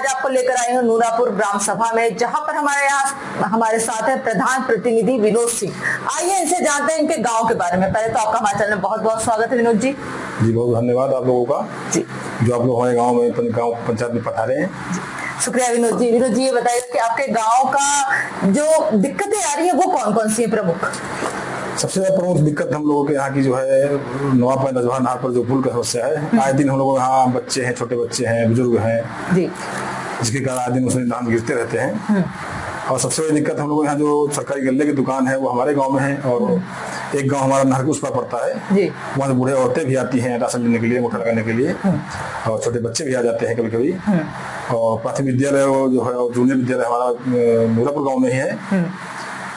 आपको लेकर आई हूँ नूरापुर ग्राम सभा में, जहां पर हमारे साथ है प्रधान प्रतिनिधि विनोद सिंह। आइए इनसे जानते हैं इनके गांव के बारे में। पहले तो आपका हमारे चैनल में बहुत बहुत स्वागत है विनोद जी। जी बहुत धन्यवाद आप लोगों का जी, जो आप लोग हमारे गांव पंचायत में पधारे हैं। शुक्रिया विनोद जी। विनोद जी ये बताइए कि आपके गाँव का जो दिक्कतें आ रही है वो कौन कौन सी है प्रमुख? सबसे ज्यादा प्रमुख दिक्कत हम लोगों के यहाँ की जो है नवाब नजवा नहर पर जो पुल का समस्या है। आए दिन हम लोगों के यहाँ बच्चे हैं, छोटे बच्चे हैं, बुजुर्ग हैं जी, जिसके कारण आए दिन उसमें नाम गिरते रहते हैं। और सबसे बड़ी दिक्कत हम लोग यहाँ जो सरकारी गल्ले की दुकान है वो हमारे गांव में है, और एक गांव हमारा नहर के उस पर पड़ता है, वहाँ से बूढ़े औरतें भी आती हैं राशन लेने के लिए, मोटर लगाने के लिए, और छोटे बच्चे भी आ जाते हैं कभी कभी। और प्राथमिक विद्यालय जो है जूनियर विद्यालय हमारा नूरापुर गाँव में ही है,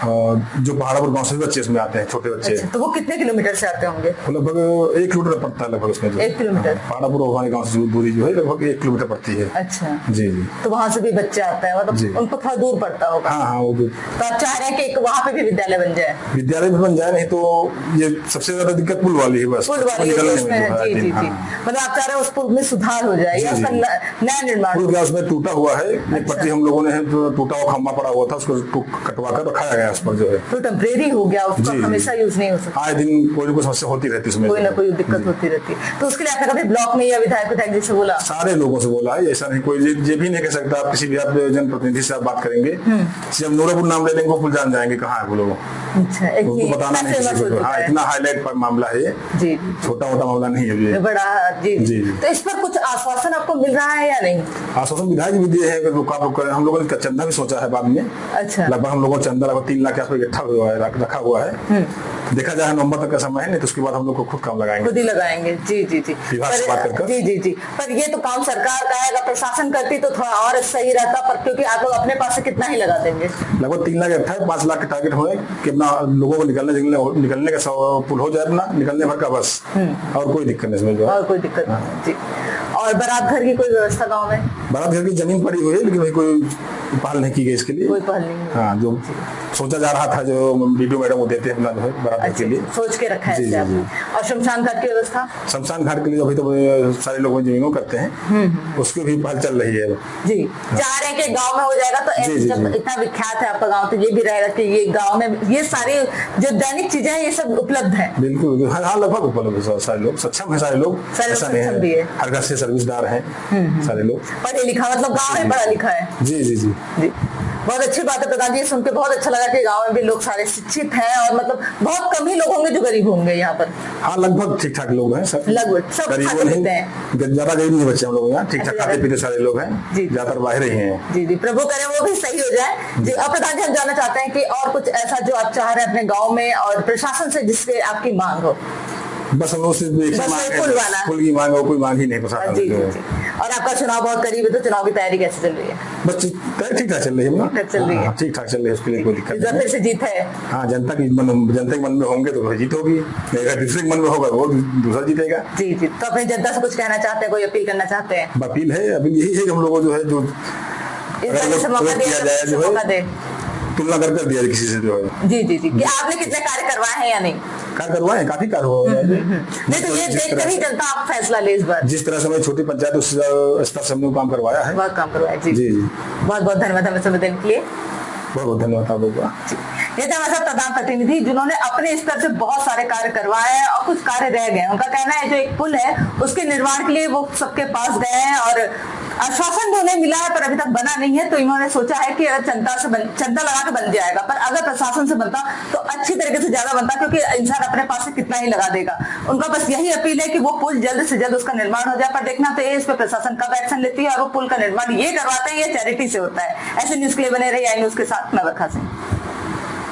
जो पहाड़ापुर गांव से बच्चे इसमें आते हैं, छोटे बच्चे। अच्छा, तो वो कितने किलोमीटर से आते होंगे? लगभग 1 किलोमीटर पड़ता है लगभग उसमें। 1 किलोमीटर पहाड़ापुर हमारे गांव से दूरी जो है लगभग 1 किलोमीटर पड़ती है। अच्छा जी जी। तो वहाँ से भी बच्चे आते हैं, मतलब उनको थोड़ा दूर पड़ता होगा। हाँ वो दूर। तो आप चाह रहे हैं कि वहाँ पे भी विद्यालय बन जाए? विद्यालय भी बन जाए, नहीं तो ये सबसे ज्यादा दिक्कत पुल वाली है, बस पुल वाली है। जी जी जी, मतलब आप चाह रहे हैं उस पुल में सुधार हो जाए या उसका नया निर्माण? पुल उसमें टूटा हुआ है, एक पट्टी हम लोगों ने टूटा हुआ खंभा पड़ा हुआ था, उसको कटवा कर रखाया गया उस पर जो है। टेम्परेरी हो गया, उसका हमेशा यूज नहीं हो सकता। आए दिन कोई ना कोई समस्या होती रहती है, कोई ना कोई दिक्कत होती रहती है। तो उसके लिए आपने कभी ब्लॉक में या विधायक जी से बोला? सारे लोगों से बोला है, ऐसा नहीं कोई ये भी नहीं कह सकता। आप किसी भी आप जनप्रतिनिधि से आप बात करेंगे, जब नूरापुर नाम ले लेंगे वो पुल जान जाएंगे कहाँ है वो लोग। अच्छा, बताना नहीं किसी को। हाँ, इतना हाईलाइट मामला है ये, छोटा मोटा मामला नहीं है ये, बड़ा। जी जी। तो इस पर कुछ आश्वासन आपको मिल रहा है या नहीं? आश्वासन विधायक भी दिए हैं, हम लोगों ने चंदा भी सोचा है बाद में। अच्छा, लगभग हम लोगों ने चंदा लगभग 3 लाख के आसपास इकट्ठा रखा हुआ है। देखा जाए नवंबर तक का समय है, नहीं तो उसके बाद हम लोग को खुद काम लगाएंगे, खुद ही लगाएंगे। जी जी जी, विभाग से बात करके। जी जी जी। पर ये तो काम सरकार का है, अगर प्रशासन करती तो थोड़ा और सही रहता, पर क्योंकि आप लोग अपने पास से कितना ही लगा देंगे? लगभग 3 लाख 5 लाख के टारगेट हुए, कितना लोगों को निकलने का पुल हो जाए अपना, निकलने भर का बस, और कोई दिक्कत नहीं इसमें। और कोई दिक्कत जी। और बारात घर की कोई व्यवस्था गाँव में? बारात घर की जमीन पड़ी हुई है, लेकिन कोई पहल नहीं की गई इसके लिए, कोई पहल नहीं। हाँ, जो सोचा जा रहा था, जो बीडीओ मैडम वो देते हैं अपना जो है बारात के लिए, सोच के रखा है। और शमशान घाट की व्यवस्था? शमशान घाट के लिए अभी तो सारे लोग जमीनों करते हैं, उसकी भी पहल चल रही है जी। चाह रहे हैं कि गांव में हो जाएगा, तो जब इतना विख्यात है आपका गांव, तो ये भी रहेगा कि ये गांव में ये सारी जो दैनिक चीजें हैं ये सब उपलब्ध है? बिल्कुल, हाँ लगभग उपलब्ध है। सारे लोग सक्षम है, सारे लोग ऐसा नहीं है, हर घर से सर्विसदार है सारे लोग, पढ़े लिखा, मतलब गाँव में पढ़ा लिखा है। जी जी जी जी, बहुत अच्छी बात है प्रधान जी, सुन के बहुत अच्छा लगा कि गांव में भी लोग सारे शिक्षित हैं, और मतलब बहुत कम ही लोग होंगे जो गरीब होंगे यहाँ पर। हाँ लगभग ठीक ठाक लोग हैं, सब लगभग सब गरीब नहीं, ज्यादा गरीब नहीं बच्चे हम लोग यहाँ, ठीक ठाक खाते पीते सारे लोग हैं, ज्यादातर बाहर ही हैं। जी जी, प्रभु करे वो भी सही हो जाए जी। अब प्रधान जी हम जानना चाहते हैं कि और कुछ ऐसा जो आप चाह रहे हैं अपने गाँव में और प्रशासन से जिससे आपकी मांग हो? बस हम लोग पुल की मांग हो, कोई मांग ही नहीं पसंद। और आपका चुनाव बहुत करीब है, तो चुनाव की तैयारी कैसे चल रही है? बस ठीक ठाक चल रही है, ठीक ठाक चल रही है, उसके लिए कोई दिक्कत नहीं। फिर से जीत है? हाँ, जनता के मन में होंगे तो जीत होगी, अगर दूसरे के मन में होगा वो दूसरा जीतेगा। जी जी। तो अपनी जनता से कुछ कहना चाहते हैं, कोई अपील करना चाहते हैं? अपील है अभी यही है कि हम लोगों जो है जो मौका दे, तुलना कर दिया किसी से जो है। जी जी जी। कि आपने कितने कार्य करवाए हैं या नहीं? कार्य करवाए, काफी कार्य हुआ है। नहीं तो ये देखकर ही जनता आप फैसला ले इस बार। जिस तरह से हमारी छोटी पंचायत उस स्तर से हमने काम करवाया है, बहुत काम करवाया। जी जी, बहुत बहुत धन्यवाद हमें समय देने के लिए। बहुत बहुत धन्यवाद आप लोगों का। ये थे हमारे साथ प्रधान प्रतिनिधि, जिन्होंने अपने स्तर से बहुत सारे कार्य करवाए हैं और कुछ कार्य रह गए। उनका कहना है जो एक पुल है उसके निर्माण के लिए वो सबके पास गए हैं, और आश्वासन उन्हें मिला है पर अभी तक बना नहीं है। तो इन्होंने सोचा है कि अगर चंदा लगा के बन जाएगा, पर अगर प्रशासन से बनता तो अच्छी तरीके से ज्यादा बनता, क्योंकि इंसान अपने पास से कितना ही लगा देगा। उनका बस यही अपील है कि वो पुल जल्द से जल्द उसका निर्माण हो जाए, पर देखना तो ये इस पर प्रशासन कब एक्शन लेती है और वो पुल का निर्माण ये करवाते हैं या चैरिटी से होता है। ऐसे न्यूज के लिए बने रहिए आई न्यूज के साथ, मैं बरखा सिंह।